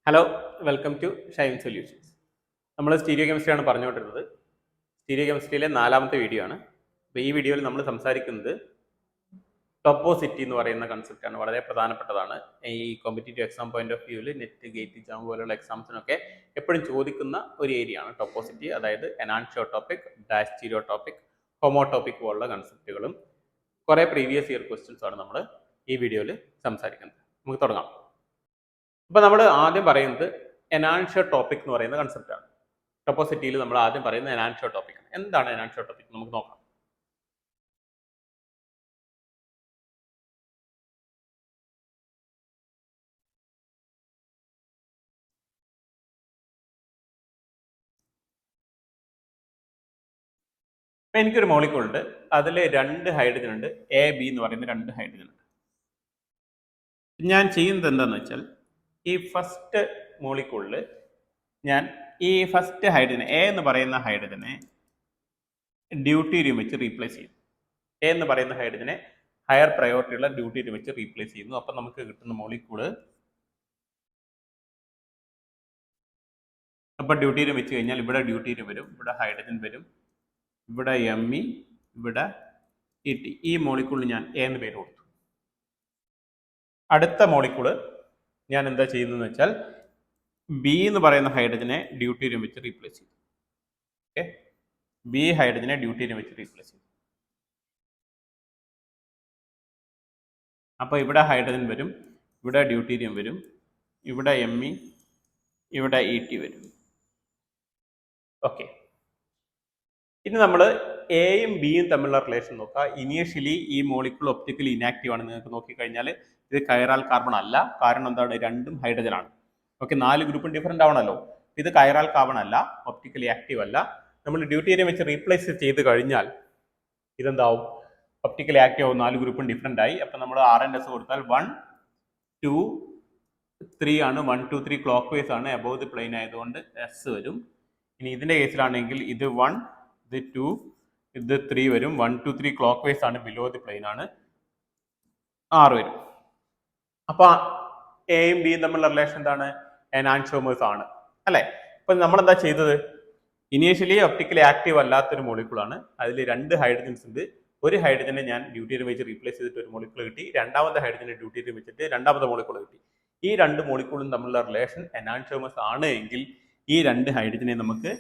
Hello, welcome to Shine Solutions. നമ്മൾ stereo കെമിസ്ട്രിയാണ് പറഞ്ഞുകൊണ്ടിരുന്നത്. സ്റ്റീരിയോ കെമിസ്ട്രിയിലെ 4ാമത്തെ വീഡിയോ ആണ്. അപ്പോൾ ഈ വീഡിയോയിൽ നമ്മൾ സംസാരിക്കുന്നത് ടോപ്പോസിറ്റി എന്ന് പറയുന്ന കൺസെപ്റ്റാണ്. വളരെ പ്രധാനപ്പെട്ടതാണ്. ഈ കോമ്പറ്റേറ്റീവ് എക്സാം പോയിന്റ് ഓഫ് വ്യൂവിൽ നെറ്റ്, ഗേറ്റ് എക്സാം പോലുള്ള എക്സാംസിനൊക്കെ എപ്പോഴും ചോദിക്കുന്ന ഒരു ഏരിയ ആണ് ടോപ്പോസിറ്റി. അതായത് എനാൻഷിയോടോപ്പിക്, ഡയസ്റ്റീരിയോടോപ്പിക്, ഹോമോടോപ്പിക് പോലുള്ള കൺസെപ്റ്റുകളും കുറേ പ്രീവിയസ് ഇയർ ക്വസ്റ്റ്യൻസ് ആണ് നമ്മൾ ഈ വീഡിയോയിൽ സംസാരിക്കുന്നത്. നമുക്ക് തുടങ്ങാം. അപ്പോൾ നമ്മൾ ആദ്യം പറയുന്നത് എനാൻഷിയോടോപ്പിക് എന്ന് പറയുന്ന കൺസെപ്റ്റാണ്. ടോപ്പോസിറ്റിയിൽ നമ്മൾ ആദ്യം പറയുന്നത് എനാൻഷിയോടോപ്പിക്. എന്താണ് എനാൻഷിയോടോപ്പിക്? നമുക്ക് നോക്കാം. എനിക്കൊരു മോളിക്യൂൾ ഉണ്ട്, അതിൽ 2 ഹൈഡ്രജൻ ഉണ്ട്, എ ബി എന്ന് പറയുന്ന 2 ഹൈഡ്രജൻ ഉണ്ട്. ഞാൻ ചെയ്യുന്നത് എന്താണെന്ന് വെച്ചാൽ, ഈ ഫസ്റ്റ് മോളിക്യൂളിൽ ഞാൻ ഈ ഫസ്റ്റ് ഹൈഡ്രജൻ എ എന്ന് പറയുന്ന ഹൈഡ്രജനെ ഡ്യൂട്ടീരിയം വെച്ച് റീപ്ലേസ് ചെയ്യും. എ എന്ന് പറയുന്ന ഹൈഡ്രജനെ ഹയർ പ്രയോറിറ്റി ഉള്ള ഡ്യൂട്ടീരിയം വെച്ച് റീപ്ലേസ് ചെയ്യുന്നു. അപ്പം നമുക്ക് കിട്ടുന്ന മോളിക്യൂള്, അപ്പം ഡ്യൂട്ടീരിയം വെച്ച് കഴിഞ്ഞാൽ ഇവിടെ ഡ്യൂട്ടീരിയം വരും, ഇവിടെ ഹൈഡ്രജൻ വരും, ഇവിടെ എംഇ, ഇവിടെ ഇടി. ഈ മോളിക്യൂളിന് ഞാൻ എ എന്ന് പേര് കൊടുത്തു. അടുത്ത മോളിക്യൂള് ഞാൻ എന്താ ചെയ്യുന്നതെന്ന് വെച്ചാൽ, ബി എന്ന് പറയുന്ന ഹൈഡ്രജനെ ഡ്യൂട്ടീരിയം വെച്ച് റീപ്ലേസ് ചെയ്തു. ഓക്കെ, ബി ഹൈഡ്രജനെ ഡ്യൂട്ടീരിയം വെച്ച് റീപ്ലേസ് ചെയ്തു. അപ്പോൾ ഇവിടെ ഹൈഡ്രജൻ വരും, ഇവിടെ ഡ്യൂട്ടീരിയം വരും, ഇവിടെ എംഇ, ഇവിടെ ഇടി വരും. ഓക്കെ, ഇനി നമ്മൾ എയും ബിയും തമ്മിലുള്ള റിലേഷൻ നോക്കുക. ഇനീഷ്യലി ഈ മോളിക്യൂൾ ഒപ്റ്റിക്കലി ഇനാക്റ്റീവ് ആണ്. നിങ്ങൾക്ക് നോക്കിക്കഴിഞ്ഞാൽ ഇത് കൈറാൽ കാർബൺ അല്ല. കാരണം എന്താണ്? രണ്ടും ഹൈഡ്രജൻ ആണ്. ഓക്കെ, 4 ഗ്രൂപ്പും ഡിഫറെൻ്റ് ആവണമല്ലോ. ഇത് കൈറാൽ കാർബൺ അല്ല, ഒപ്റ്റിക്കലി ആക്റ്റീവ് അല്ല. നമ്മൾ ഡ്യൂട്ടീരിയം വെച്ച് റീപ്ലേസ് ചെയ്ത് കഴിഞ്ഞാൽ ഇതെന്താവും? ഒപ്റ്റിക്കലി ആക്റ്റീവ് ആവും. 4 ഗ്രൂപ്പും ഡിഫറെൻ്റ് ആയി. അപ്പം നമ്മൾ RNS കൊടുത്താൽ 1 2 3 ആണ്. 1 2 3 ക്ലോക്ക് വൈസ് ആണ്, അബോവ് ദി പ്ലെയിൻ ആയതുകൊണ്ട് എസ് വരും. ഇനി ഇതിൻ്റെ കേസിലാണെങ്കിൽ ഇത് 1, ഇത് 2, ഇത് 3 വരും. 1 2 3 ക്ലോക്ക് വൈസ് ആണ്, ബിലോ ദി പ്ലെയിൻ ആണ്, 6 വരും. അപ്പോൾ എയും ബിയും തമ്മിലുള്ള റിലേഷൻ എന്താണ്? എനാൻഷിയോമേഴ്സ് ആണ്, അല്ലേ? അപ്പം നമ്മൾ എന്താ ചെയ്തത്? ഇനീഷ്യലി ഒപ്റ്റിക്കലി ആക്റ്റീവ് അല്ലാത്തൊരു മോളിക്യൂളാണ്. അതിൽ 2 ഹൈഡ്രജൻസ് ഉണ്ട്. ഒരു ഹൈഡ്രജനെ ഞാൻ ഡ്യൂട്ടീരിയം വെച്ച് റീപ്ലേസ് ചെയ്തിട്ട് ഒരു മോളിക്യൂൾ കിട്ടി. രണ്ടാമത്തെ ഹൈഡ്രജനെ ഡ്യൂട്ടീരിയം വെച്ചിട്ട് രണ്ടാമത്തെ മോളിക്യൂൾ കിട്ടി. ഈ 2 മോളിക്യൂളും തമ്മിലുള്ള റിലേഷൻ എനാൻഷിയോമേഴ്സ് ആണ് എങ്കിൽ ഈ 2 ഹൈഡ്രജനെ നമുക്ക്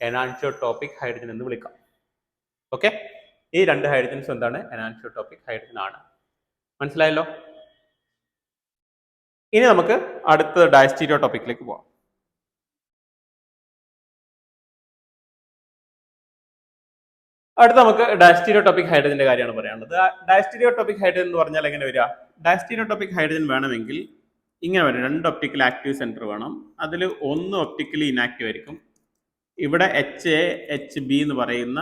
എനാൻഷിയോടോപ്പിക് ഹൈഡ്രജൻ എന്ന് വിളിക്കാം. ഓക്കെ, ഈ 2 ഹൈഡ്രജൻസ് എന്താണ്? എനാൻഷിയോടോപ്പിക് ഹൈഡ്രജൻ ആണ്. മനസ്സിലായല്ലോ? ഇനി നമുക്ക് അടുത്ത ഡയസ്റ്റീരിയോടോപ്പിക്കിലേക്ക് പോവാം. അടുത്ത നമുക്ക് ഡയസ്റ്റീരിയോടോപ്പിക് ഹൈഡ്രജന്റെ കാര്യമാണ് പറയാനുള്ളത്. ഡയസ്റ്റീരിയോടോപ്പിക് ഹൈഡ്രജൻ എന്ന് പറഞ്ഞാൽ എങ്ങനെ വരിക? ഡയസ്റ്റീരിയോടോപ്പിക് ഹൈഡ്രജൻ വേണമെങ്കിൽ ഇങ്ങനെ വരും. 2 ഒപ്റ്റിക്കൽ ആക്റ്റീവ് സെന്റർ വേണം. അതിൽ 1 ഒപ്റ്റിക്കലി ഇനാക്റ്റീവ് ആയിരിക്കും. ഇവിടെ HA HB എന്ന് പറയുന്ന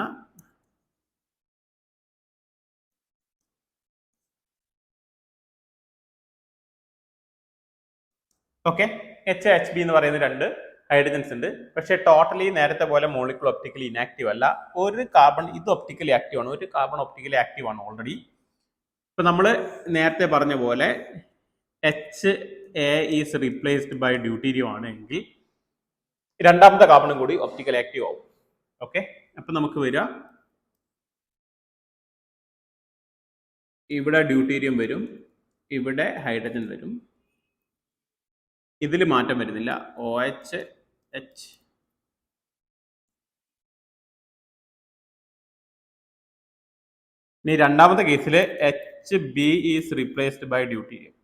ഓക്കെ, HA HB എന്ന് പറയുന്ന 2 ഹൈഡ്രജൻസ് ഉണ്ട്. പക്ഷേ ടോട്ടലി നേരത്തെ പോലെ മോളിക്യൂൾ ഒപ്റ്റിക്കലി ഇനാക്റ്റീവ് അല്ല. ഒരു കാർബൺ ഇത് ഒപ്റ്റിക്കലി ആക്റ്റീവ് ആണ്, ഒരു കാർബൺ ഒപ്റ്റിക്കലി ആക്റ്റീവ് ആണ് ഓൾറെഡി. ഇപ്പൊ നമ്മൾ നേരത്തെ പറഞ്ഞ പോലെ HA is replaced by deuterium ആണ് എങ്കിൽ രണ്ടാമത്തെ കാർബണും കൂടി ഒപ്റ്റിക്കലി ആക്റ്റീവ് ആവും. ഓക്കെ, അപ്പൊ നമുക്ക് വരിക, ഇവിടെ ഡ്യൂട്ടീരിയം വരും, ഇവിടെ ഹൈഡ്രജൻ വരും. ഇതിൽ മാറ്റം വരുന്നില്ല. OH H. ഇനി രണ്ടാമത്തെ കേസിൽ HB is replaced by deuterium.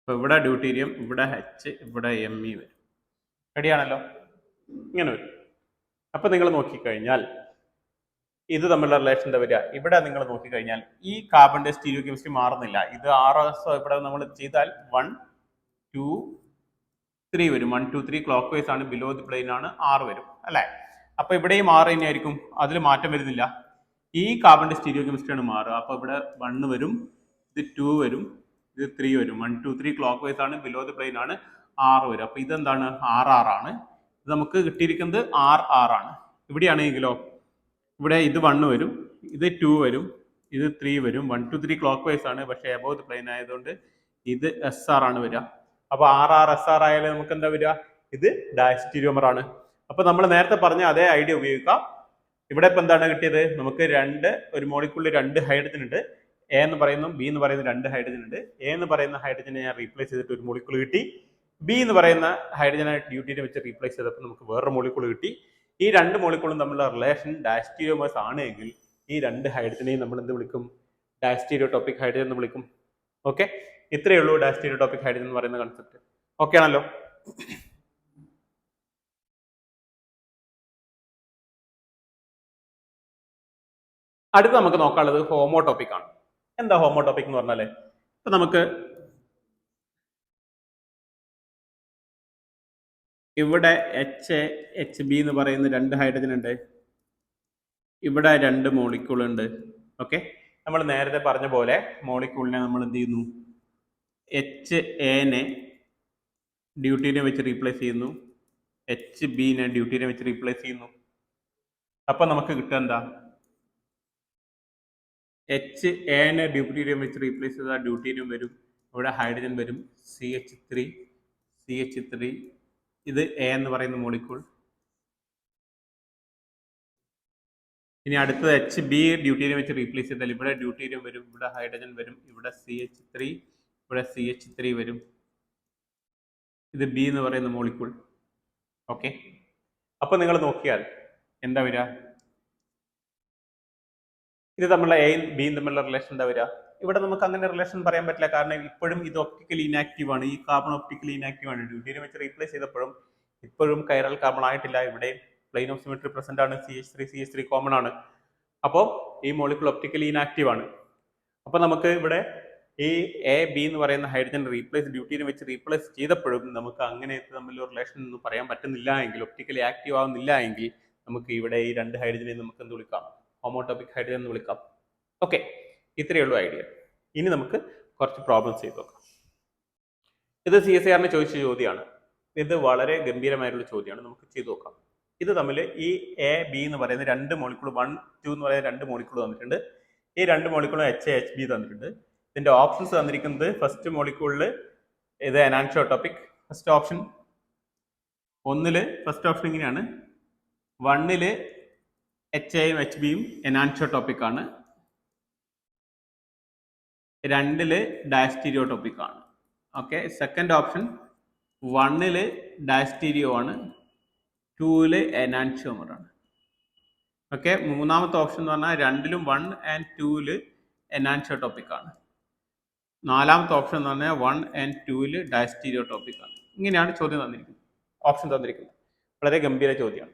അപ്പൊ ഇവിടെ ഡ്യൂട്ടീരിയം, ഇവിടെ H, ഇവിടെ ME വരും. റെഡിയാണല്ലോ? ഇങ്ങനെ വരും. അപ്പൊ നിങ്ങൾ നോക്കിക്കഴിഞ്ഞാൽ ഇത് തമ്മിലുള്ള റിലേഷൻ എന്താ വരിക? ഇവിടെ നിങ്ങൾ നോക്കിക്കഴിഞ്ഞാൽ ഈ കാർബണിന്റെ സ്റ്റീരിയോ കെമിസ്ട്രി മാറുന്നില്ല. ഇത് RS ഇവിടെ നമ്മൾ ചെയ്താൽ 1 2 3 വരും. 1 2 3 ക്ലോക്ക് വൈസ് ആണ്, ബിലോ ദി പ്ലെയിൻ ആണ്, 6 വരും, അല്ലേ? അപ്പൊ ഇവിടെയും 6 തന്നെയായിരിക്കും. അതിൽ മാറ്റം വരുന്നില്ല. ഈ കാർബണിന്റെ സ്റ്റീരിയോ കെമിസ്ട്രി ആണ് മാറുക. അപ്പൊ ഇവിടെ 1 വരും, ഇത് 2 വരും, ഇത് 3 വരും. 1 2 3 ക്ലോക്ക് വൈസ് ആണ്, ബിലോ ദി പ്ലെയിൻ ആണ്, 6 വരും. അപ്പൊ ഇതെന്താണ്? 6 6 ആണ്. ഇത് നമുക്ക് കിട്ടിയിരിക്കുന്നത് RR ആണ്. ഇവിടെയാണെങ്കിലോ ഇവിടെ ഇത് 1 വരും, ഇത് 2 വരും, ഇത് 3 വരും. 1 2 3 ക്ലോക്ക് വൈസ് ആണ്, പക്ഷേ അബോവ് ദ പ്ലെയിൻ ആയതുകൊണ്ട് ഇത് SR ആണ് വരിക. അപ്പൊ RR SR ആയാലും നമുക്ക് എന്താ വരിക? ഇത് ഡയസ്റ്റീരിയോമർ ആണ്. അപ്പൊ നമ്മൾ നേരത്തെ പറഞ്ഞ അതേ ഐഡിയ ഉപയോഗിക്കാം. ഇവിടെ ഇപ്പൊ എന്താണ് കിട്ടിയത്? നമുക്ക് ഒരു മോളിക്യൂളിൽ 2 ഹൈഡ്രജൻ ഉണ്ട്. എ എന്ന് പറയുന്നു, ബി എന്ന് പറയുന്ന 2 ഹൈഡ്രജൻ ഉണ്ട്. എ എന്ന് പറയുന്ന ഹൈഡ്രജനെ ഞാൻ റീപ്ലേസ് ചെയ്തിട്ട് ഒരു മോളിക്യൂൾ കിട്ടി. ബി എന്ന് പറയുന്ന ഹൈഡ്രജനെ ഡ്യൂട്ടിനെ വെച്ച് റീപ്ലേസ് ചെയ്തപ്പോൾ നമുക്ക് വേറൊരു മോളിക്യൂൾ കിട്ടി. ഈ 2 മോളിക്യൂളും തമ്മിലുള്ള റിലേഷൻ ഡയസ്റ്റീരിയോമേഴ്സ് ആണെങ്കിൽ ഈ 2 ഹൈഡ്രജനെയും നമ്മൾ എന്ത് വിളിക്കും? ഡയസ്റ്റീരിയോടോപ്പിക് ഹൈഡ്രജൻ എന്ന് വിളിക്കും. ഓക്കെ, ഇത്രയേ ഉള്ളൂ ഡയസ്റ്റീരിയോടോപ്പിക് ഹൈഡ്രജൻ എന്ന് പറയുന്ന കൺസെപ്റ്റ്. ഓക്കെ ആണല്ലോ? അടുത്ത് നമുക്ക് നോക്കാനുള്ളത് ഹോമോടോപ്പിക് ആണ്. എന്താ ഹോമോടോപ്പിക് എന്ന് പറഞ്ഞാല്, ഇപ്പൊ നമുക്ക് ഇവിടെ HB എന്ന് പറയുന്ന 2 ഹൈഡ്രജൻ ഉണ്ട്, ഇവിടെ 2 മോളിക്യൂൾ ഉണ്ട്. ഓക്കെ, നമ്മൾ നേരത്തെ പറഞ്ഞ പോലെ മോളിക്യൂളിനെ നമ്മൾ എന്ത് ചെയ്യുന്നു? HAനെ ഡ്യൂട്ടീനെ വെച്ച് റീപ്ലേസ് ചെയ്യുന്നു, HBനെ ഡ്യൂട്ടീനെ വെച്ച് റീപ്ലേസ് ചെയ്യുന്നു. അപ്പൊ നമുക്ക് കിട്ടുക എന്താ? HAനെ ഡ്യൂട്ടീരിയം വെച്ച് റീപ്ലേസ് ചെയ്താൽ ഡ്യൂട്ടീരിയം വരും, ഇവിടെ ഹൈഡ്രജൻ വരും, CH3 ഇത് A എന്ന് പറയുന്ന മോളിക്യൂൾ. ഇനി അടുത്തത് HB ഡ്യൂട്ടീരിയം വെച്ച് റീപ്ലേസ് ചെയ്താൽ ഇവിടെ ഡ്യൂട്ടീരിയം വരും, ഇവിടെ ഹൈഡ്രജൻ വരും, ഇവിടെ CH3 ഇവിടെ CH3 വരും, ഇത് B എന്ന് പറയുന്ന മോളിക്യൂൾ. ഓക്കെ, അപ്പൊ നിങ്ങൾ നോക്കിയാൽ എന്താ വരിക? ഇത് തമ്മിലുള്ള എയും ബിയും തമ്മിലുള്ള റിലേഷൻ എന്താ വരിക? ഇവിടെ നമുക്ക് അങ്ങനെ റിലേഷൻ പറയാൻ പറ്റില്ല, കാരണം ഇപ്പോഴും ഇത് ഒപ്റ്റിക്കലി ഇനാക്റ്റീവ് ആണ്. ഈ കാർബൺ ഒപ്റ്റിക്കലി ഇനാക്റ്റീവ് ആണ്. ഡ്യൂട്ടീരിയം വെച്ച് റീപ്ലേസ് ചെയ്തപ്പോഴും ഇപ്പോഴും കൈറൽ കാർബൺ ആയിട്ടില്ല. ഇവിടെ പ്ലെയിൻ ഓഫ് സിമെട്രി പ്രസന്റ് ആണ്, CH3 കോമൺ ആണ്. അപ്പോൾ ഈ മോളിക്യൂൾ ഒപ്റ്റിക്കലി ഇനാക്റ്റീവ് ആണ്. അപ്പൊ നമുക്ക് ഇവിടെ ഈ AB എന്ന് പറയുന്ന ഹൈഡ്രജൻ ഡ്യൂട്ടീരിയം വെച്ച് റീപ്ലേസ് ചെയ്തപ്പോഴും നമുക്ക് അങ്ങനെ തമ്മിലുള്ള റിലേഷൻ ഒന്നും പറയാൻ പറ്റുന്നില്ല എങ്കിൽ, ഒപ്റ്റിക്കലി ആക്റ്റീവ് ആവുന്നില്ല എങ്കിൽ, നമുക്ക് ഇവിടെ ഈ 2 ഹൈഡ്രജനെ നമുക്ക് എന്ത് വിളിക്കാം? ഹോമോടോപ്പിക് ഹൈഡ്രജൻ എന്ന് വിളിക്കാം. ഓക്കെ, ഇത്രയേ ഉള്ളൂ ഐഡിയ. ഇനി നമുക്ക് കുറച്ച് പ്രോബ്ലംസ് ചെയ്ത് നോക്കാം. ഇത് CSIR ചോദിച്ച ചോദ്യമാണ്. ഇത് വളരെ ഗംഭീരമായിട്ടുള്ള ചോദ്യമാണ്. നമുക്ക് ചെയ്തു നോക്കാം. ഇത് തമ്മിൽ ഈ AB എന്ന് പറയുന്ന 2 മോളിക്യൂൾ 1 2 എന്ന് പറയുന്ന 2 മോളിക്യൂൾ തന്നിട്ടുണ്ട്. ഈ 2 മോളിക്യൂളും HB തന്നിട്ടുണ്ട്. ഇതിന്റെ ഓപ്ഷൻസ് തന്നിരിക്കുന്നത് ഫസ്റ്റ് മോളിക്യൂളിൽ ഇത് അനാൻഷോടോപ്പിക്. ഫസ്റ്റ് ഓപ്ഷൻ ഫസ്റ്റ് ഓപ്ഷൻ ഇങ്ങനെയാണ്. 1 HAയും HBയും എനാൻഷോടോപ്പിക് ആണ്, 2 ഡയസ്റ്റീരിയോടോപ്പിക് ആണ്. ഓക്കെ, സെക്കൻഡ് ഓപ്ഷൻ 1 ഡയസ്റ്റീരിയോ ആണ്, 2 എനാൻഷ്യോമർ ആണ്. ഓക്കെ, മൂന്നാമത്തെ ഓപ്ഷൻ എന്ന് പറഞ്ഞാൽ 2 1 and 2 എനാൻഷോടോപ്പിക് ആണ്. നാലാമത്തെ ഓപ്ഷൻ എന്ന് പറഞ്ഞാൽ 1 and 2 ഡയസ്റ്റീരിയോടോപ്പിക് ആണ്. ഇങ്ങനെയാണ് ചോദ്യം തന്നിരിക്കുന്നത്, ഓപ്ഷൻ തന്നിരിക്കുന്നത്. വളരെ ഗംഭീര ചോദ്യമാണ്.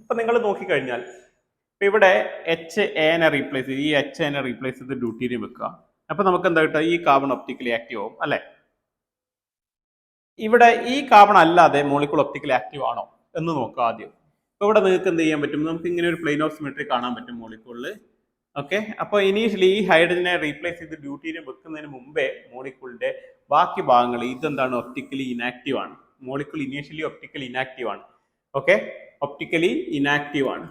ഇപ്പൊ നിങ്ങൾ നോക്കിക്കഴിഞ്ഞാൽ ഇവിടെ HAനെ റീപ്ലേസ് ചെയ്ത്, ഈ HAനെ റീപ്ലേസ് ചെയ്ത് ഡ്യൂട്ടീരിയം വെക്കുക. അപ്പൊ നമുക്ക് എന്താ കിട്ടുക? ഈ കാർബൺ ഒപ്റ്റിക്കലി ആക്റ്റീവ് ആവും അല്ലെ? ഇവിടെ ഈ കാർബൺ അല്ലാതെ മോളിക്യൂൾ ഒപ്റ്റിക്കലി ആക്റ്റീവ് ആണോ എന്ന് നോക്കുക ആദ്യം. ഇപ്പൊ ഇവിടെ നിങ്ങൾക്ക് എന്ത് ചെയ്യാൻ പറ്റും? നമുക്ക് ഇങ്ങനെ ഒരു പ്ലെയിൻ ഓഫ് സിമെട്രി കാണാൻ പറ്റും മോളിക്യൂളിൽ. ഓക്കെ, അപ്പോൾ ഇനീഷ്യലി ഈ ഹൈഡ്രജനെ റീപ്ലേസ് ചെയ്ത് ഡ്യൂട്ടീരിയം വെക്കുന്നതിന് മുമ്പേ മോളിക്യൂളിന്റെ ബാക്കി ഭാഗങ്ങൾ ഇതെന്താണ്? ഒപ്റ്റിക്കലി ഇനാക്റ്റീവ് ആണ്. മോളിക്യൂൾ ഇനീഷ്യലി ഒപ്റ്റിക്കലി ഇനാക്റ്റീവ് ആണ്. ഓക്കെ, ഒപ്റ്റിക്കലി ഇനാക്റ്റീവ് ആണ്.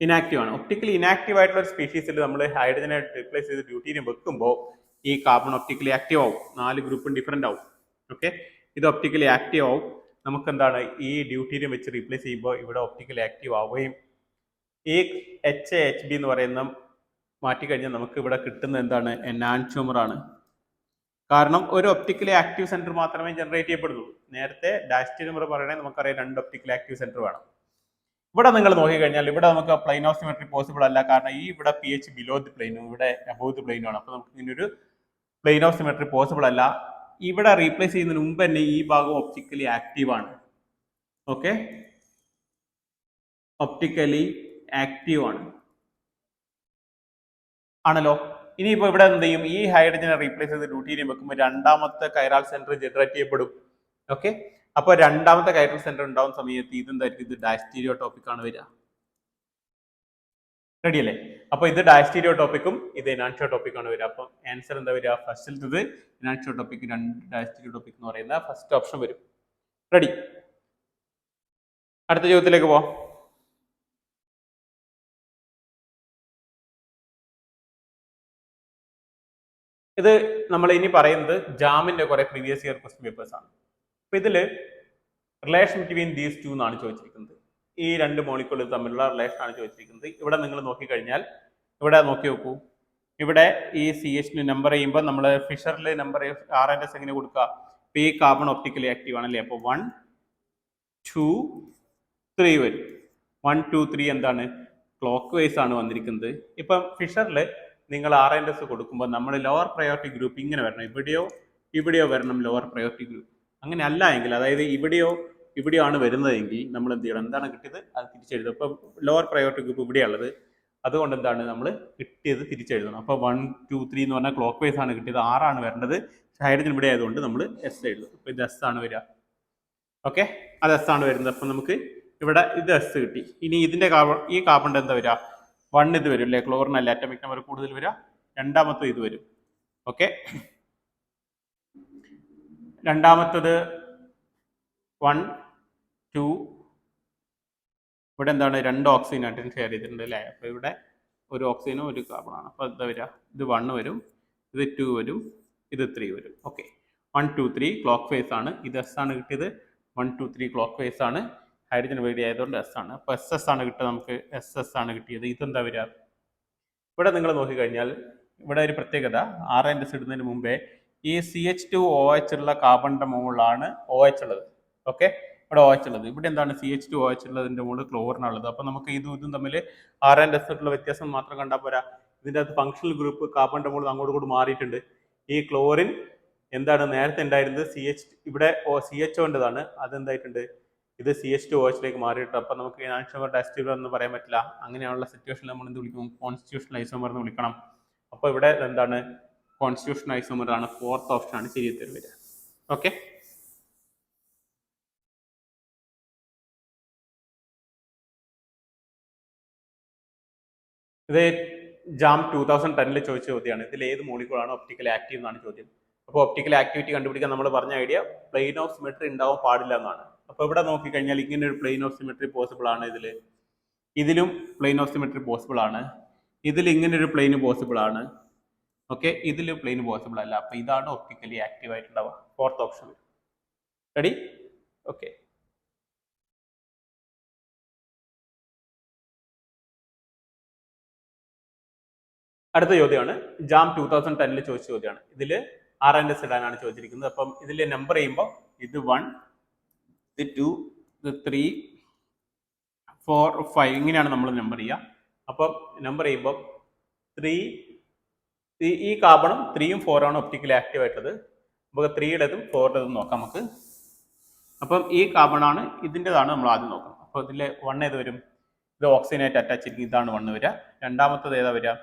ഇനാക്റ്റീവ് ആണ്. ഒപ്റ്റിക്കലി ഇനാക്റ്റീവ് ആയിട്ടുള്ള ഒരു സ്പീഷീസിൽ നമ്മൾ ഹൈഡ്രജനെ റീപ്ലേസ് ചെയ്ത് ഡ്യൂട്ടീരിയം വെക്കുമ്പോൾ ഈ കാർബൺ ഒപ്റ്റിക്കലി ആക്റ്റീവ് ആവും. 4 ഗ്രൂപ്പും ഡിഫറെന്റ് ആവും. ഓക്കെ, ഇത് ഒപ്റ്റിക്കലി ആക്റ്റീവ് ആവും. നമുക്ക് എന്താണ്? ഈ ഡ്യൂട്ടീരിയം വെച്ച് റീപ്ലേസ് ചെയ്യുമ്പോൾ ഇവിടെ ഒപ്റ്റിക്കലി ആക്റ്റീവ് ആവുകയും ഈ HB എന്ന് പറയുന്ന മാറ്റിക്കഴിഞ്ഞാൽ നമുക്ക് ഇവിടെ കിട്ടുന്ന എന്താണ്? എനാൻഷ്യോമർ ആണ്. കാരണം ഒരു ഒപ്റ്റിക്കലി ആക്റ്റീവ് സെന്റർ മാത്രമേ ജനറേറ്റ് ചെയ്യപ്പെടുള്ളൂ. നേരത്തെ ഡയസ്റ്റീരിയോമർ പറയണേ നമുക്കറിയാം 2 ഒപ്റ്റിക്കലി ആക്റ്റീവ് സെന്റർ വേണം. ഇവിടെ നിങ്ങൾ നോക്കിക്കഴിഞ്ഞാൽ ഇവിടെ നമുക്ക് പ്ലെയിൻ ഓഫ് സിമെട്രി പോസിബിൾ അല്ല, കാരണം ഈ ഇവിടെ pH ബിലോ ദി പ്ലെയിനും ഇവിടെ അബോവ് ദി പ്ലെയിനും ആണ്. അപ്പൊ നമുക്ക് ഇങ്ങനൊരു പ്ലെയിൻ ഓഫ് സിമെട്രി പോസിബിൾ അല്ല. ഇവിടെ റീപ്ലേസ് ചെയ്യുന്നതിന് മുമ്പ് തന്നെ ഈ ഭാഗം ഒപ്റ്റിക്കലി ആക്റ്റീവ് ആണ്. ഓക്കെ, ഒപ്റ്റിക്കലി ആക്റ്റീവ് ആണല്ലോ. ഇനിയിപ്പോ ഇവിടെ എന്ത് ചെയ്യും? ഈ ഹൈഡ്രജനെ റീപ്ലേസ് ചെയ്ത് ഡ്യൂട്ടീരിയം വെക്കുമ്പോൾ രണ്ടാമത്തെ കൈറാൽ സെന്റർ ജനറേറ്റ് ചെയ്യപ്പെടും. ഓക്കെ, അപ്പോൾ രണ്ടാമത്തെ കൈറൽ സെന്റർ ഉണ്ടാവുന്ന സമയത്ത് ഇതെന്തായിരിക്കും? ഇത് ഡയസ്റ്റീരിയോടോപ്പിക് ആണ് വരിക. റെഡി അല്ലേ? അപ്പൊ ഇത് ഡയസ്റ്റീരിയോ ടോപ്പിക്കും ഇത് എനാൻഷ്യോ ടോപ്പിക്കാണ് വരിക. അപ്പൊ ആൻസർ എന്താ വരിക? ഫസ്റ്റിലത്തത് എനാൻഷ്യോ ടോപ്പിക്, രണ്ട് ഡയസ്റ്റീരിയോ ടോപ്പിക് എന്ന് പറയുന്ന ഫസ്റ്റ് ഓപ്ഷൻ വരും. റെഡി? അടുത്ത ചോദ്യത്തിലേക്ക് പോവാം. ഇത് നമ്മൾ ഇനി പറയുന്നത് ജാമിന്റെ കുറെ പ്രീവിയസ് ഇയർ ക്വസ്റ്റ്യൻ പേപ്പേഴ്സ് ആണ്. അപ്പൊ ഇതില് റിലേഷൻ ബിറ്റ്വീൻ ദീസ് ടു എന്നാണ് ചോദിച്ചിരിക്കുന്നത്. ഈ രണ്ട് മോളിക്യൂൾ തമ്മിലുള്ള റിലേഷൻ ആണ് ചോദിച്ചിരിക്കുന്നത്. ഇവിടെ നിങ്ങൾ നോക്കിക്കഴിഞ്ഞാൽ ഇവിടെ നോക്കി നോക്കൂ. ഇവിടെ ഈ CH നമ്പർ ചെയ്യുമ്പോൾ നമ്മൾ ഫിഷറിൽ നമ്പർ RNS എങ്ങനെ കൊടുക്കുക? ഈ കാർബൺ ഒപ്റ്റിക്കലി ആക്റ്റീവ് ആണല്ലേ. അപ്പോൾ 1 2 3 വരും. 1 2 3 എന്താണ്? ക്ലോക്ക് വൈസ് ആണ് വന്നിരിക്കുന്നത്. ഇപ്പം ഫിഷറിൽ നിങ്ങൾ RNS കൊടുക്കുമ്പോൾ നമ്മൾ ലോവർ പ്രയോറിറ്റി ഗ്രൂപ്പ് ഇങ്ങനെ വരണം, ഇവിടെയോ വരണം ലോവർ പ്രയോറിറ്റി ഗ്രൂപ്പ്. അങ്ങനെ അല്ല എങ്കിൽ, അതായത് ഇവിടെയോ ആണ് വരുന്നതെങ്കിൽ നമ്മൾ എന്ത് ചെയ്യണം? എന്താണ് കിട്ടിയത് അത് തിരിച്ചെഴുതും. ഇപ്പം ലോവർ പ്രയോറിറ്റി ഗ്രൂപ്പ് ഇവിടെയുള്ളത്, അതുകൊണ്ട് എന്താണ് നമ്മൾ കിട്ടിയത് തിരിച്ചെഴുതണം. അപ്പോൾ 1 2 3 എന്ന് പറഞ്ഞാൽ ക്ലോക്ക് വൈസ് ആണ് കിട്ടിയത്, 6 ആണ് വരേണ്ടത്. ഹൈഡ്രജൻ ഇവിടെ ആയതുകൊണ്ട് നമ്മൾ S എഴുതും. അപ്പോൾ ഇത് S ആണ് വരിക. ഓക്കെ, അത് S ആണ് വരുന്നത്. അപ്പം നമുക്ക് ഇവിടെ ഇത് S കിട്ടി. ഇനി ഇതിന്റെ ഈ കാർബണിന്റെ എന്താ വരിക? 1 ഇത് വരും അല്ലേ? ക്ലോറിനല്ല അറ്റോമിക് നമ്പർ കൂടുതൽ വരിക. രണ്ടാമത്തെ ഇത് വരും. ഓക്കെ, രണ്ടാമത്തത് 1 2 ഇവിടെ എന്താണ്? 2 ഓക്സിജൻ ആയിട്ട് ഷെയർ ചെയ്തിട്ടുണ്ട് അല്ലേ? അപ്പോൾ ഇവിടെ ഒരു ഓക്സിജനും ഒരു കാർബണാണ്. അപ്പോൾ എന്താ വരിക? ഇത് 1 വരും, ഇത് 2 വരും, ഇത് 3 വരും. ഓക്കെ, 1 2 3 ക്ലോക്ക് വൈസ് ആണ്. ഇത് S ആണ് കിട്ടിയത്. 1 2 3 ക്ലോക്ക് വൈസ് ആണ്. ഹൈഡ്രജൻ വേണ്ടി ആയതുകൊണ്ട് S ആണ്. അപ്പോൾ SS ആണ് കിട്ടുക. നമുക്ക് SS ആണ് കിട്ടിയത്. ഇതെന്താ വരിക? ഇവിടെ നിങ്ങൾ നോക്കിക്കഴിഞ്ഞാൽ ഇവിടെ ഒരു പ്രത്യേകത, RNS ഇടുന്നതിന് മുമ്പേ ഈ CH2OH ഉള്ള കാർബണിന്റെ മുകളിലാണ് OH ഉള്ളത്. ഓക്കെ, ഇവിടെ OH ഉള്ളത്. ഇവിടെ എന്താണ്? CH2OH ഉള്ളതിന്റെ മുകളിൽ ക്ലോറിനുള്ളത്. അപ്പോൾ നമുക്ക് ഇതും തമ്മിൽ RNS ഉള്ള വ്യത്യാസം മാത്രം കണ്ടാൽ പോരാ. ഇതിൻ്റെ അകത്ത് ഫങ്ഷണൽ ഗ്രൂപ്പ് കാർബണിന്റെ മുകളിൽ അങ്ങോട്ട് കൂടി മാറിയിട്ടുണ്ട്. ഈ ക്ലോറിൻ എന്താണ് നേരത്തെ ഉണ്ടായിരുന്നത്? ഇവിടെ CHOൻ്റെതാണ്. അതെന്തായിട്ടുണ്ട്? ഇത് CH2OH മാറിയിട്ട്. അപ്പം നമുക്ക് എനാൻഷ്യോമർ ഡയസ്റ്റീരിയോ എന്ന് പറയാൻ പറ്റില്ല. അങ്ങനെയുള്ള സിറ്റുവേഷനിൽ നമ്മൾ എന്ത് വിളിക്കും? കോൺസ്റ്റിറ്റ്യൂഷണൽ ഐസോമർ എന്ന് വിളിക്കണം. അപ്പോൾ ഇവിടെ എന്താണ്? കോൺസ്റ്റിറ്റ്യൂഷണൽ ഐസോമർ ആണ്. ഫോർത്ത് ഓപ്ഷൻ ആണ് ശരി ഉത്തരം വരിക. ഓക്കെ, ഇത് ജാം 2010 ചോദിച്ച ചോദ്യമാണ്. ഇതിൽ ഏത് മോളിക്യൂളാണ് ഒപ്റ്റിക്കലി ആക്റ്റീവ് എന്നാണ് ചോദ്യം. അപ്പോൾ ഒപ്റ്റിക്കൽ ആക്ടിവിറ്റി കണ്ടുപിടിക്കാൻ നമ്മൾ പറഞ്ഞ ഐഡിയ പ്ലെയിൻ ഓഫ് സിമെട്രി ഉണ്ടാവാൻ പാടില്ല എന്നാണ്. അപ്പോൾ ഇവിടെ നോക്കിക്കഴിഞ്ഞാൽ ഇങ്ങനെ ഒരു പ്ലെയിൻ ഓഫ് സിമെട്രി പോസിബിൾ ആണ്. ഇതിലും പ്ലെയിൻ ഓഫ് സിമെട്രി പോസിബിൾ ആണ്. ഇതിൽ ഇങ്ങനെ ഒരു പ്ലെയിൻ പോസിബിൾ ആണ്. ഓക്കെ, ഇതിൽ പ്ലെയിൻ പോസിബിൾ അല്ല. അപ്പോൾ ഇതാണ് ഒപ്റ്റിക്കലി ആക്റ്റീവ് ആയിട്ടുണ്ടാവുക. Fourth option. റെഡി? ഓക്കെ, അടുത്ത ചോദ്യമാണ് ജാം 2010 ചോദിച്ച ചോദ്യമാണ്. ഇതിൽ RNS ഇടാനാണ് ചോദിച്ചിരിക്കുന്നത്. അപ്പം ഇതിൽ നമ്പർ ചെയ്യുമ്പോൾ ഇത് 1 ഇത് 2 ഇത് 3 4 5 ഇങ്ങനെയാണ് നമ്മൾ നമ്പർ ചെയ്യുക. അപ്പം നമ്പർ ചെയ്യുമ്പോൾ 3 ഈ കാർബണും 3ഉം 4 ആണ് ഒപ്റ്റിക്കലി ആക്റ്റീവ് ആയിട്ടുള്ളത്. നമുക്ക് 3യുടേതും 4യുടേതും നോക്കാം നമുക്ക്. അപ്പം ഈ കാർബണാണ്, ഇതിൻ്റെതാണ് നമ്മൾ ആദ്യം നോക്കണം. അപ്പോൾ ഇതിൽ 1 ഏത് വരും? ഇത് ഓക്സിജനായിട്ട് അറ്റാച്ച് ചെയ്തിരിക്കും. ഇതാണ് 1 വരിക. രണ്ടാമത്തത് ഏതാ വരിക?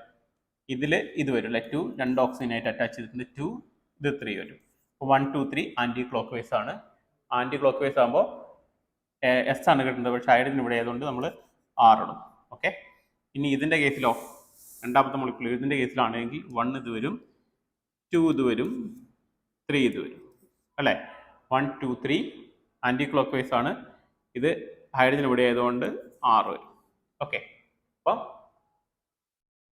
ഇതിൽ ഇത് വരും അല്ലെ? 2 രണ്ട് ഓക്സിജനായിട്ട് അറ്റാച്ച് ചെയ്തിട്ടുണ്ട്. 2 ഇത് 3 വരും. അപ്പോൾ 1 2 3 ആൻറ്റി ക്ലോക്ക് വൈസ് ആണ്. ആൻറ്റി ക്ലോക്ക് വൈസ് ആകുമ്പോൾ S ആണ് കിട്ടുന്നത്. പക്ഷേ ഹൈഡ്രജൻ ഇവിടെ ആയതുകൊണ്ട് നമ്മൾ 6 ഇടും. ഓക്കെ, ഇനി ഇതിൻ്റെ കേസിലോ, രണ്ടാമത്തെ മോളിക്യൂൾ ഇതിൻ്റെ കേസിലാണെങ്കിൽ 1 ഇത് വരും, 2 ഇത് വരും, 3 ഇത് വരും അല്ലേ? 1 2 3 ആൻറ്റി ക്ലോക്ക് വൈസ് ആണ്. ഇത് ഹൈഡ്രജൻ ഇവിടെ ആയതുകൊണ്ട് 6 വരും. ഓക്കെ, അപ്പം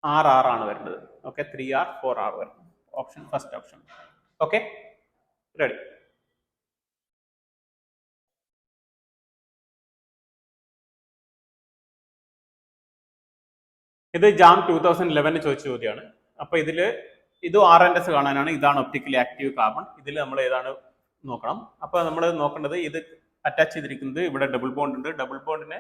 6 ആണ് വരേണ്ടത്. ഓക്കെ, 3R 4R വരും. Option first option. Okay, ready? ഇത് ജാം 2011 ചോദിച്ച ചോദ്യമാണ്. അപ്പോൾ ഇത് RNS കാണാനാണ്. ഇതാണ് ഒപ്റ്റിക്കലി ആക്റ്റീവ് കാർബൺ. ഇതിൽ നമ്മൾ ഏതാണ് നോക്കണം. അപ്പോൾ നമ്മൾ നോക്കേണ്ടത് ഇത് അറ്റാച്ച് ചെയ്തിരിക്കുന്നത് ഇവിടെ ഡബിൾ ബോണ്ട് ഉണ്ട്. ഡബിൾ ബോണ്ടിന്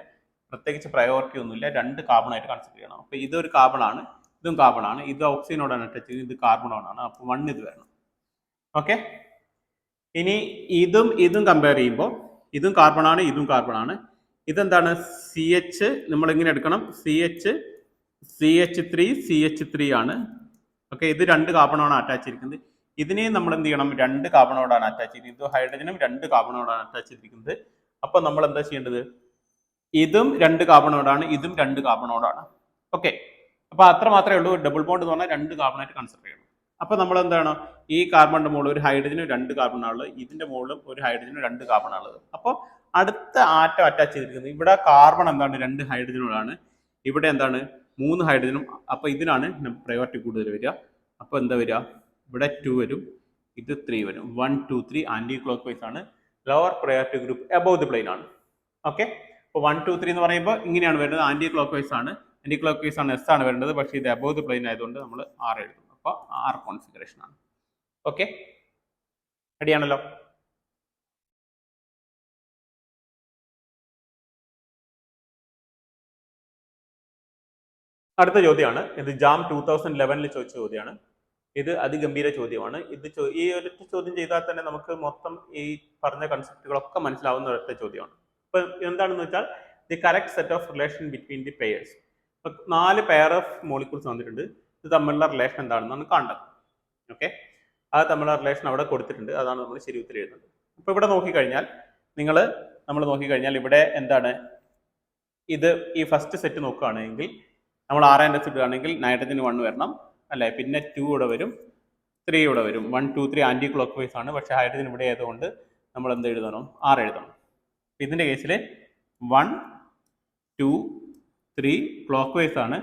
പ്രത്യേകിച്ച് പ്രയോറിറ്റി ഒന്നുമില്ല. 2 കാർബൺ ആയിട്ട് കൺസിഡർ ചെയ്യണം. അപ്പോൾ ഇതൊരു കാർബൺ ആണ്, ഇതും കാർബൺ ആണ്. ഇത് ഓക്സിജനോടാണ് അറ്റാച്ച് ചെയ്തത്, ഇത് കാർബണോടാണ്. അപ്പോൾ 1 ഇത് വരണം. ഓക്കെ, ഇനി ഇതും കമ്പയർ ചെയ്യുമ്പോൾ ഇതും കാർബൺ ആണ്, ഇതും കാർബൺ ആണ്. ഇതെന്താണ്? CH നമ്മൾ ഇങ്ങനെ എടുക്കണം. CH3 CH3 ആണ്. ഓക്കെ, ഇത് 2 കാർബണോടാണ് അറ്റാച്ച് ചെയ്തിരിക്കുന്നത്. ഇതിനെയും നമ്മൾ എന്ത് ചെയ്യണം? 2 കാർബണോടാണ് അറ്റാച്ച് ചെയ്തിരിക്കുന്നത്. ഇത് ഹൈഡ്രജനും 2 കാർബണോടാണ് അറ്റാച്ച് ചെയ്തിരിക്കുന്നത്. അപ്പോൾ നമ്മൾ എന്താ ചെയ്യേണ്ടത്? ഇതും 2 കാർബണോടാണ്, ഇതും 2 കാർബണോടാണ്. ഓക്കെ, അപ്പൊ അത്ര മാത്രമേ ഉള്ളൂ. ഡബിൾ ബോണ്ട് എന്ന് പറഞ്ഞാൽ 2 കാർബണായിട്ട് കൺസിഡർ ചെയ്യണം. അപ്പൊ നമ്മൾ എന്താണ്, ഈ കാർബണിന്റെ മുകളിൽ ഒരു ഹൈഡ്രജനും 2 കാർബണാണുള്ളത്, ഇതിന്റെ മുകളിലും ഒരു ഹൈഡ്രജനും 2 കാർബണാണുള്ളത്. അപ്പോൾ അടുത്ത ആറ്റം അറ്റാച്ച് ചെയ്തിരിക്കുന്നത് ഇവിടെ കാർബൺ എന്താണ് 2 ഹൈഡ്രജനുകളാണ്, ഇവിടെ എന്താണ് 3 ഹൈഡ്രജനും. അപ്പൊ ഇതിനാണ് പ്രയോറിറ്റി കൂടുതൽ വരിക. അപ്പൊ എന്താ വരിക, ഇവിടെ 2 വരും, ഇത് 3 വരും. 1 2 3 ആന്റി ക്ലോക്ക് വൈസ് ആണ്. Lower priority group above the plain ആണ്. ഓക്കെ, അപ്പോൾ 1 2 3 എന്ന് പറയുമ്പോൾ ഇങ്ങനെയാണ് വരുന്നത്, ആന്റി ക്ലോക്ക് വൈസ് ആണ്. ആന്റി ക്ലോക്ക് വൈസ് ആണ് എസ് ആണ് വരുന്നത്, പക്ഷേ ഇത് എബോവ് ദി പ്ലെയിൻ ആയതുകൊണ്ട് നമ്മൾ ആർ എഴുതും. അപ്പോൾ ആർ കോൺഫിഗറേഷൻ ആണ്. ഓക്കെ, റെഡിയാണല്ലോ. അടുത്ത ചോദ്യമാണ് ഇത്. ജാം 2011 ചോദിച്ച ചോദ്യമാണ് ഇത്. അതിഗംഭീര ചോദ്യമാണ് ഇത്. ഈ ഒരു ചോദ്യം ചെയ്താൽ തന്നെ നമുക്ക് മൊത്തം ഈ പറഞ്ഞ കൺസെപ്റ്റുകളൊക്കെ മനസ്സിലാവുന്ന ഒരൊറ്റ ചോദ്യമാണ്. ഇപ്പൊ എന്താണെന്ന് വെച്ചാൽ the correct set of relation between the pairs. 4 pair of molecules വന്നിട്ടുണ്ട്, ഇത് തമ്മിലുള്ള റിലേഷൻ എന്താണെന്നാണ് കാണേണ്ടത്. ഓക്കെ, അത് തമ്മിലുള്ള റിലേഷൻ അവിടെ കൊടുത്തിട്ടുണ്ട്, അതാണ് നമ്മൾ ശരി ഉത്തരം എഴുതുന്നത്. അപ്പൊ ഇവിടെ നോക്കിക്കഴിഞ്ഞാൽ നമ്മൾ നോക്കിക്കഴിഞ്ഞാൽ ഇവിടെ എന്താണ്, ഇത് ഈ ഫസ്റ്റ് സെറ്റ് നോക്കുകയാണെങ്കിൽ നമ്മൾ RNS ഇടുകയാണെങ്കിൽ നൈട്രജന് 1 വരണം അല്ലെ, പിന്നെ 2 ഇവിടെ വരും, 3 ഇവിടെ വരും. 1 2 3 ആന്റി ക്ലോക്ക് വൈസ് ആണ്, പക്ഷെ ഹൈഡ്രജൻ ഇവിടെ ആയതുകൊണ്ട് നമ്മൾ എന്ത് എഴുതണം, R എഴുതണം. ഇതിന്റെ കേസിൽ 1 2 3 ക്ലോക്ക് വൈസ് ആണ്,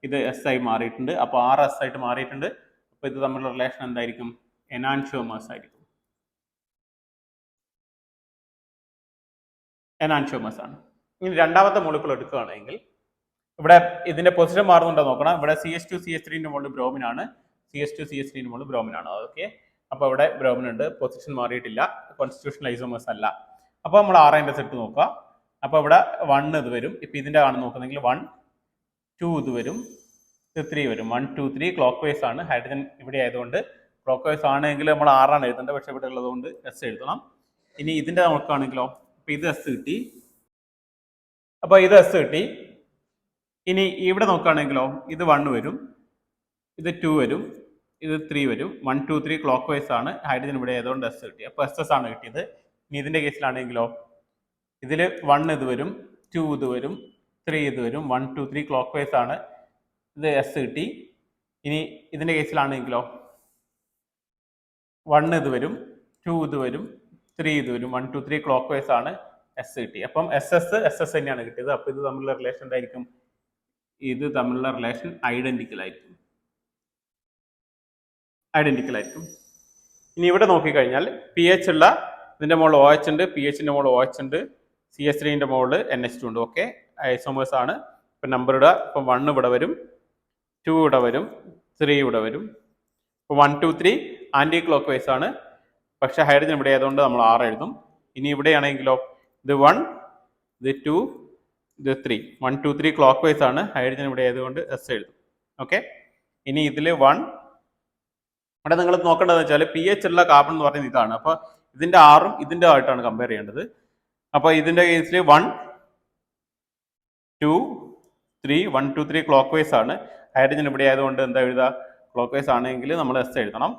ഇത് S ആയി മാറിയിട്ടുണ്ട്. അപ്പോൾ RS ആയിട്ട് മാറിയിട്ടുണ്ട്. അപ്പോൾ ഇത് തമ്മിലുള്ള റിലേഷൻ എന്തായിരിക്കും, എനാൻഷ്യോമേഴ്സ് ആയിരിക്കും. എനാൻഷ്യോമേഴ്സ് ആണ്. ഇനി രണ്ടാമത്തെ മോളിക്യൂൾ എടുക്കുകയാണെങ്കിൽ ഇവിടെ ഇതിന്റെ പൊസിഷൻ മാറുന്നുണ്ടോ നോക്കണം. ഇവിടെ CH2 CH3 മുകളിൽ ബ്രോമിൻ ആണ്, CH2 CH3 മുകളിൽ ബ്രോമിൻ ആണ്. ഓക്കെ, അപ്പോൾ ഇവിടെ ബ്രോമിൻ ഉണ്ട്, പൊസിഷൻ മാറിയിട്ടില്ല, കോൺസ്റ്റിറ്റ്യൂഷണൽ ഐസോമേഴ്സ് അല്ല. അപ്പോൾ നമ്മൾ RNS എടുത്ത് നോക്കുക. അപ്പോൾ ഇവിടെ 1 ഇത് വരും. ഇപ്പൊ ഇതിന്റെ ആണ് നോക്കുന്നെങ്കിൽ 1 2 ഇത് വരും, ഇത് 3 വരും. 1 2 3 ക്ലോക്ക് വൈസ് ആണ്. ഹൈഡ്രജൻ ഇവിടെ ആയതുകൊണ്ട് ക്ലോക്ക് വൈസ് ആണെങ്കിൽ നമ്മൾ R ആണ് എഴുതേണ്ടത്, പക്ഷെ ഇവിടെ ഉള്ളതുകൊണ്ട് S എഴുതണം. ഇനി ഇതിന്റെ നോക്കുകയാണെങ്കിലോ, അപ്പൊ ഇത് S കിട്ടി, അപ്പൊ ഇത് S കിട്ടി. ഇനി ഇവിടെ നോക്കുകയാണെങ്കിലോ, ഇത് 1 വരും, ഇത് 2 വരും, ഇത് 3 വരും. 1 2 3 ക്ലോക്ക് വൈസ് ആണ്. ഹൈഡ്രജൻ ഇവിടെ ആയതുകൊണ്ട് S കിട്ടി, അപ്പോൾ SS ആണ് കിട്ടിയത്. ഇനി ഇതിന്റെ കേസിലാണെങ്കിലോ, ഇതിൽ 1 ഇത് വരും, 2 ഇത് വരും, 3 ഇത് വരും. 1 2 3 ക്ലോക്ക് വൈസ് ആണ്, ഇത് S കിട്ടി. ഇനി ഇതിന്റെ കേസിലാണെങ്കിലോ, 1 ഇത് വരും, 2 ഇത് വരും, 3 ഇത് വരും. 1 2 3 ക്ലോക്ക് വൈസ് ആണ്, S കിട്ടി. അപ്പം SS തന്നെയാണ് കിട്ടിയത്. അപ്പോൾ ഇത് തമ്മിലുള്ള റിലേഷൻ എന്തായിരിക്കും, ഇത് തമ്മിലുള്ള റിലേഷൻ ഐഡന്റിക്കൽ ആയിരിക്കും. ഇനി ഇവിടെ നോക്കിക്കഴിഞ്ഞാൽ pH ഉള്ള ഇതിന്റെ മുകളിൽ OH ഉണ്ട്, pHന്റെ മുകളിൽ OH ഉണ്ട്, CH3ന്റെ മുകളിൽ NH2 ഉണ്ട്. ഓക്കെ, ഐസോമേഴ്സ് ആണ്. ഇപ്പൊ നമ്പർ ഇടുക. ഇപ്പം 1 ഇവിടെ വരും, 2 ഇവിടെ വരും, 3 ഇവിടെ വരും. ഇപ്പൊ 1 2 3 ആന്റി ക്ലോക്ക് വൈസ് ആണ്, പക്ഷെ ഹൈഡ്രജൻ ഇവിടെ ആയതുകൊണ്ട് നമ്മൾ R എഴുതും. ഇനി ഇവിടെയാണെങ്കിലോ, ഇത് 1 ഇത് 2 ഇത് 3. 1 2 3 ക്ലോക്ക് വൈസ് ആണ്, ഹൈഡ്രജൻ ഇവിടെ ആയതുകൊണ്ട് S എഴുതും. ഓക്കെ, ഇനി ഇതിൽ 1 ഇവിടെ നിങ്ങൾ നോക്കേണ്ടതെന്ന് വെച്ചാൽ pH ഉള്ള കാർബൺ എന്ന് പറയുന്നത് ഇതാണ്. അപ്പോൾ ഇതിന്റെ ആറും ഇതിന്റെ ആയിട്ടാണ് കമ്പയർ ചെയ്യേണ്ടത്. അപ്പോൾ ഇതിന്റെ കേസിൽ 1 2 3 1 2 3 ക്ലോക്ക് വൈസ് ആണ്. ഹൈഡ്രജൻ ഇവിടെ ആയതുകൊണ്ട് എന്താ എഴുതുക, ക്ലോക്ക് വൈസ് ആണെങ്കിൽ നമ്മൾ S എഴുതണം.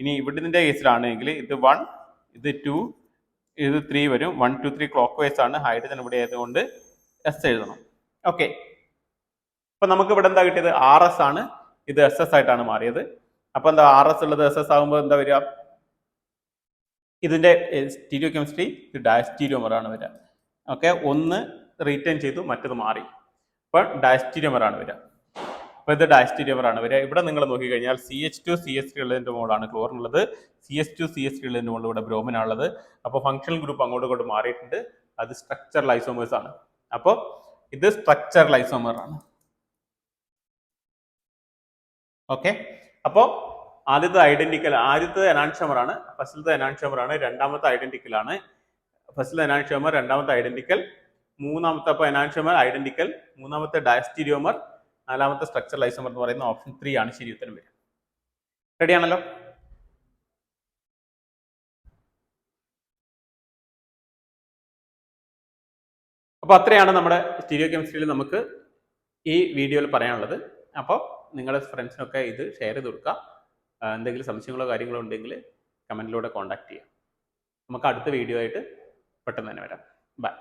ഇനി ഇവിടുത്തെ കേസിലാണെങ്കിൽ ഇത് 1 ഇത് 2 ഇത് 3 വരും. 1 2 3 ക്ലോക്ക് വൈസ് ആണ്, ഹൈഡ്രജൻ ഇവിടെ ആയതുകൊണ്ട് S എഴുതണം. ഓക്കെ, അപ്പൊ നമുക്ക് ഇവിടെ എന്താ കിട്ടിയത്, RS ആണ്, ഇത് SS ആയിട്ടാണ് മാറിയത്. അപ്പൊ എന്താ, RS ഉള്ളത് SS ആകുമ്പോൾ എന്താ വരിക, ഇതിന്റെ സ്റ്റീരിയോ കെമിസ്ട്രി ഇത് ഡയസ്റ്റീരിയോമർ ആണ് വരിക. ഓക്കെ, ഒന്ന് റീറ്റൈൻ ചെയ്തു, മറ്റത് മാറി, അപ്പൊ ഡയസ്റ്റീരിയോമർ ആണ് വരിക. അപ്പൊ ഇത് ഡയസ്റ്റീരിയോമർ ആണ് വരിക. ഇവിടെ നിങ്ങൾ നോക്കിക്കഴിഞ്ഞാൽ CH2 CH3 ഉള്ളതിന്റെ മുകളിലാണ് ക്ലോറിൻ ഉള്ളത്, CH2 CH3 ഉള്ളതിന്റെ മുകളിൽ ഇവിടെ ബ്രോമിൻ ആണുള്ളത്. അപ്പോൾ ഫങ്ഷണൽ ഗ്രൂപ്പ് അങ്ങോട്ടും ഇങ്ങോട്ട് മാറിയിട്ടുണ്ട്, അത് സ്ട്രക്ചറൽ ഐസോമേഴ്സ് ആണ്. അപ്പോൾ ഇത് സ്ട്രക്ചറൽ ഐസോമർ ആണ്. ഓക്കെ, അപ്പോൾ ആദ്യത്തെ എനാൻഷ്യോമർ ആണ്, ഫസ്റ്റിലത്തെ എനാൻഷ്യോമർ ആണ്, രണ്ടാമത്തെ ഐഡന്റിക്കൽ ആണ്. ഫസ്റ്റിലെ എനാൻഷ്യോമർ, രണ്ടാമത്തെ ഐഡന്റിക്കൽ, മൂന്നാമത്തെ അപ്പോൾ എനാൻഷ്യോമർ ഐഡന്റിക്കൽ, മൂന്നാമത്തെ ഡയസ്റ്റീരിയോമർ, നാലാമത്തെ സ്ട്രക്ചറൽ ഐസോമർ എന്ന് പറയുന്ന ഓപ്ഷൻ 3 ആണ് ശരി ഉത്തരം വരിക. റെഡിയാണല്ലോ. അപ്പോൾ അത്രയാണ് നമ്മുടെ സ്റ്റീരിയോ കെമിസ്ട്രിയിൽ നമുക്ക് ഈ വീഡിയോയിൽ പറയാനുള്ളത്. അപ്പോൾ നിങ്ങളുടെ ഫ്രണ്ട്സിനൊക്കെ ഇത് ഷെയർ ചെയ്ത് കൊടുക്കുക. എന്തെങ്കിലും സംശയങ്ങളോ കാര്യങ്ങളോ ഉണ്ടെങ്കിൽ കമൻറ്റിലൂടെ കോൺടാക്ട് ചെയ്യാം. നമുക്ക് അടുത്ത വീഡിയോ ആയിട്ട് പെട്ടെന്ന് തന്നെ വരാം. ബൈ.